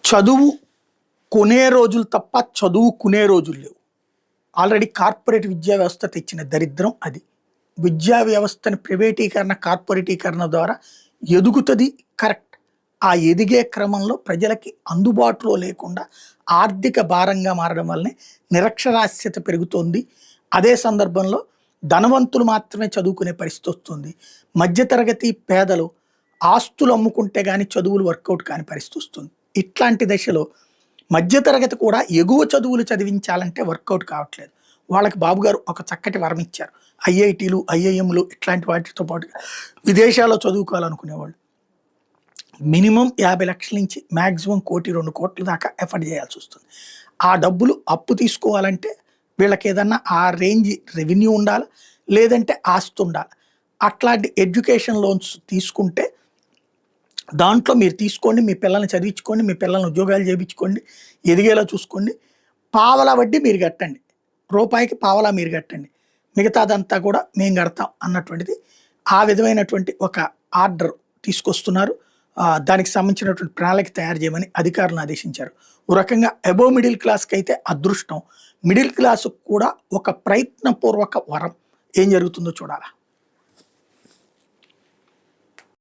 చదువు కొనే రోజులు తప్ప చదువుకునే రోజులు లేవు. ఆల్రెడీ కార్పొరేట్ విద్యా వ్యవస్థ తెచ్చిన దరిద్రం అది. విద్యా వ్యవస్థని ప్రైవేటీకరణ, కార్పొరేటీకరణ ద్వారా ఎదుగుతుంది కరెక్ట్. ఆ ఎదిగే క్రమంలో ప్రజలకి అందుబాటులో లేకుండా ఆర్థిక భారంగా మారడం వల్లనే నిరక్షరాస్యత పెరుగుతోంది. అదే సందర్భంలో ధనవంతులు మాత్రమే చదువుకునే పరిస్థితి వస్తుంది. మధ్యతరగతి పేదలు ఆస్తులు అమ్ముకుంటే కానీ చదువులు వర్కౌట్ కాని పరిస్థితి వస్తుంది. ఇట్లాంటి దశలో మధ్యతరగతి కూడా ఎగువ చదువులు చదివించాలంటే వర్కౌట్ కావట్లేదు. వాళ్ళకి బాబు గారు ఒక చక్కటి వరం ఇచ్చారు. ఐఐటీలు, ఐఐఎంలు ఇట్లాంటి వాటితో పాటు విదేశాల్లో చదువుకోవాలనుకునేవాళ్ళు మినిమం 50 లక్షల నుంచి మ్యాక్సిమం 1-2 కోట్ల దాకా ఎఫర్ట్ చేయాల్సి వస్తుంది. ఆ డబ్బులు అప్పు తీసుకోవాలంటే వీళ్ళకి ఏదన్నా ఆ రేంజ్ రెవెన్యూ ఉండాలి, లేదంటే ఆస్తి ఉండాలి. అట్లాంటి ఎడ్యుకేషన్ లోన్స్ తీసుకుంటే దాంట్లో మీరు తీసుకోండి, మీ పిల్లల్ని చదివించుకోండి, మీ పిల్లల్ని ఉద్యోగాలు చేయించుకోండి, ఎదిగేలా చూసుకోండి. పావలా వడ్డీ మీరు కట్టండి, రూపాయికి పావలా మీరు కట్టండి, మిగతాదంతా కూడా మేము కడతాం అన్నటువంటిది ఆ విధమైనటువంటి ఒక ఆర్డర్ తీసుకొస్తున్నారు. దానికి సంబంధించినటువంటి ప్రణాళిక తయారు చేయమని అధికారులను ఆదేశించారు. ఓ రకంగా అబోవ్ మిడిల్ క్లాస్కి అయితే అదృష్టం, మిడిల్ క్లాస్ కూడా ఒక ప్రయత్నపూర్వక వరం. ఏం జరుగుతుందో చూడాలా.